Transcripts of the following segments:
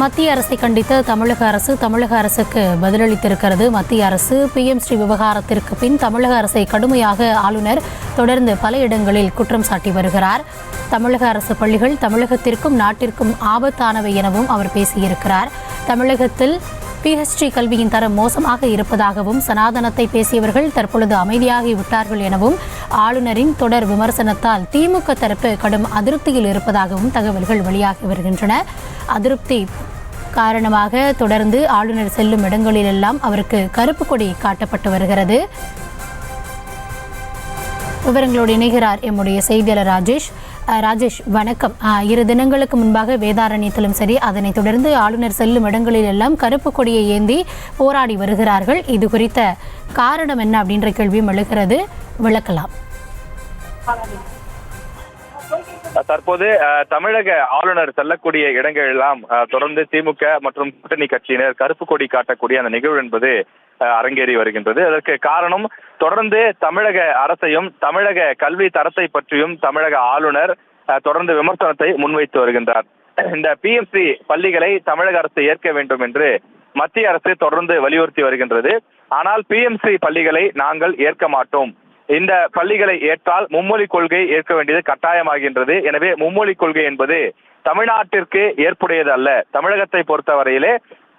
மத்திய அரசை கண்டித்த தமிழக அரசுக்கு பதிலளித்திருக்கிறது. மத்திய அரசு PM ஸ்ரீ விவகாரத்திற்கு பின் தமிழக அரசை கடுமையாக ஆளுநர் தொடர்ந்து பல இடங்களில் குற்றம் சாட்டி வருகிறார். தமிழக அரசு பள்ளிகள் தமிழகத்திற்கும் நாட்டிற்கும் ஆபத்தானவை எனவும் அவர் பேசியிருக்கிறார். தமிழகத்தில் PhD கல்வியின் தரம் மோசமாக இருப்பதாகவும் சனாதனத்தை பேசியவர்கள் தற்பொழுது அமைதியாகி விட்டார்கள் எனவும் ஆளுநரின் தொடர் விமர்சனத்தால் திமுக தரப்பு கடும் அதிருப்தியில் இருப்பதாகவும் தகவல்கள் வெளியாகி வருகின்றன. அதிருப்தி காரணமாக தொடர்ந்து ஆளுநர் செல்லும் இடங்களிலெல்லாம் அவருக்கு கருப்பு கொடி காட்டப்பட்டு வருகிறது. விவரங்களோடு இணைகிறார் எம்முடைய செய்தியாளர் ராஜேஷ். வணக்கம். 2 தினங்களுக்கு முன்பாக வேதாரண்யத்திலும் சரி, அதனைத் தொடர்ந்து ஆளுநர் செல்லும் இடங்களில் எல்லாம் கருப்பு கொடியை ஏந்தி போராடி வருகிறார்கள். இது குறித்த காரணம் என்ன அப்படின்ற கேள்வியும் எழுகிறது, விளக்கலாம். தற்போது தமிழக ஆளுநர் செல்லக்கூடிய இடங்கள் எல்லாம் தொடர்ந்து திமுக மற்றும் கூட்டணி கட்சியினர் கருப்பு கொடி காட்டக்கூடிய அந்த நிகழ்வு என்பது அரங்கேறி வருகின்றது. அதற்கு காரணம் தொடர்ந்து தமிழக அரசையும் தமிழக கல்வி தரத்தை பற்றியும் தமிழக ஆளுநர் தொடர்ந்து விமர்சனத்தை முன்வைத்து வருகின்றார். இந்த PMC பள்ளிகளை தமிழக அரசு ஏற்க வேண்டும் என்று மத்திய அரசு தொடர்ந்து வலியுறுத்தி வருகின்றது. ஆனால் PMC பள்ளிகளை நாங்கள் ஏற்க மாட்டோம். இந்த பள்ளிகளை ஏற்றால் மும்மொழி கொள்கை ஏற்க வேண்டியது கட்டாயமாகின்றது. எனவே மும்மொழி கொள்கை என்பது தமிழ்நாட்டிற்கு ஏற்புடையது அல்ல. தமிழகத்தை பொறுத்தவரையிலே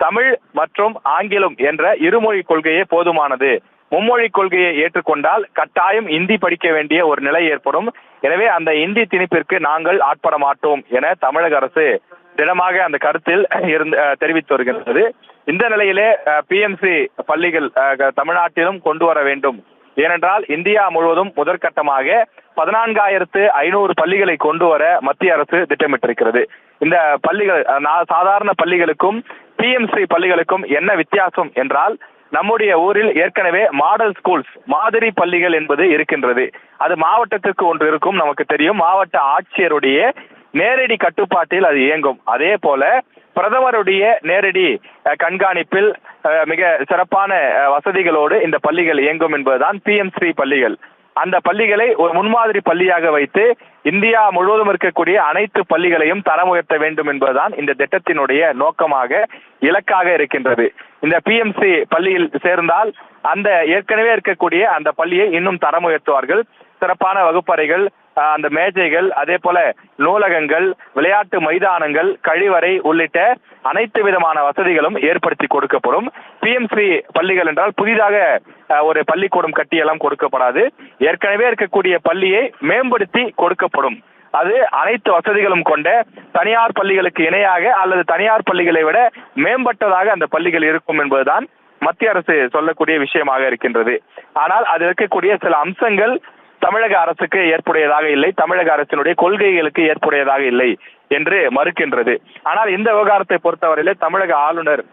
தமிழ் மற்றும் ஆங்கிலம் என்ற இருமொழி கொள்கையே போதுமானது. மும்மொழி கொள்கையை ஏற்றுக்கொண்டால் கட்டாயம் இந்தி படிக்க வேண்டிய ஒரு நிலை ஏற்படும். எனவே அந்த இந்தி திணிப்பிற்கு நாங்கள் ஆட்பட மாட்டோம் என தமிழக அரசு திடமாக அந்த கருத்தில் தெரிவித்து வருகின்றது. இந்த நிலையிலே PMC பள்ளிகள் தமிழ்நாட்டிலும் கொண்டு வர வேண்டும். ஏனென்றால் இந்தியா முழுவதும் முதற்கட்டமாக 14,500 பள்ளிகளை கொண்டு வர மத்திய அரசு திட்டமிட்டிருக்கிறது. இந்த பள்ளிகள் சாதாரண பள்ளிகளுக்கும் PMC பள்ளிகளுக்கும் என்ன வித்தியாசம் என்றால், நம்முடைய ஊரில் ஏற்கனவே மாடல் ஸ்கூல்ஸ் மாதிரி பள்ளிகள் என்பது இருக்கின்றது. அது மாவட்டத்திற்கு ஒன்று இருக்கும், நமக்கு தெரியும். மாவட்ட ஆட்சியருடைய நேரடி கட்டுப்பாட்டில் அது இயங்கும். அதே போல பிரதமருடைய நேரடி கண்காணிப்பில் மிக சிறப்பான வசதிகளோடு இந்த பள்ளிகள் இயங்கும் என்பதுதான் PMC பள்ளிகள். அந்த பள்ளிகளை ஒரு முன்மாதிரி பள்ளியாக வைத்து இந்தியா முழுவதும் இருக்கக்கூடிய அனைத்து பள்ளிகளையும் தரம் உயர்த்த வேண்டும் என்பதுதான் இந்த திட்டத்தினுடைய நோக்கமாக, இலக்காக இருக்கின்றது. இந்த PMC பள்ளியில் சேர்ந்தால் அந்த ஏற்கனவே இருக்கக்கூடிய அந்த பள்ளியை இன்னும் தரம் உயர்த்துவார்கள். சிறப்பான வகுப்பறைகள், அந்த மேஜைகள், அதே போல நூலகங்கள், விளையாட்டு மைதானங்கள், கழிவறை உள்ளிட்ட அனைத்து விதமான வசதிகளும் ஏற்படுத்தி கொடுக்கப்படும். PMC பள்ளிகள் என்றால் புதிதாக ஒரு பள்ளிக்கூடம் கட்டியெல்லாம் கொடுக்கப்படாது. ஏற்கனவே இருக்கக்கூடிய பள்ளியை மேம்படுத்தி கொடுக்கப்படும். அது அனைத்து வசதிகளும் கொண்ட தனியார் பள்ளிகளுக்கு இணையாக அல்லது தனியார் பள்ளிகளை விட மேம்பட்டதாக அந்த பள்ளிகள் இருக்கும் என்பதுதான் மத்திய அரசு சொல்லக்கூடிய விஷயமாக இருக்கின்றது. ஆனால் அது இருக்கக்கூடிய சில அம்சங்கள் தமிழக அரசுக்கு ஏற்புடையதாக இல்லை, தமிழக அரசினுடைய கொள்கைகளுக்கு ஏற்புடையதாக இல்லை என்று மறுக்கின்றது. ஆனால் இந்த விவகாரத்தை பொறுத்தவரையிலே தமிழக ஆளுநர்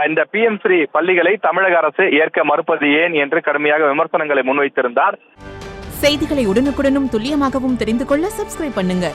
இந்த PMC பள்ளிகளை தமிழக அரசு ஏற்க மறுப்பது ஏன் என்று கடுமையாக விமர்சனங்களை முன்வைத்திருந்தார். செய்திகளை உடனுக்குடனும் துல்லியமாகவும் தெரிந்து கொள்ள சப்ஸ்கிரைப் பண்ணுங்க.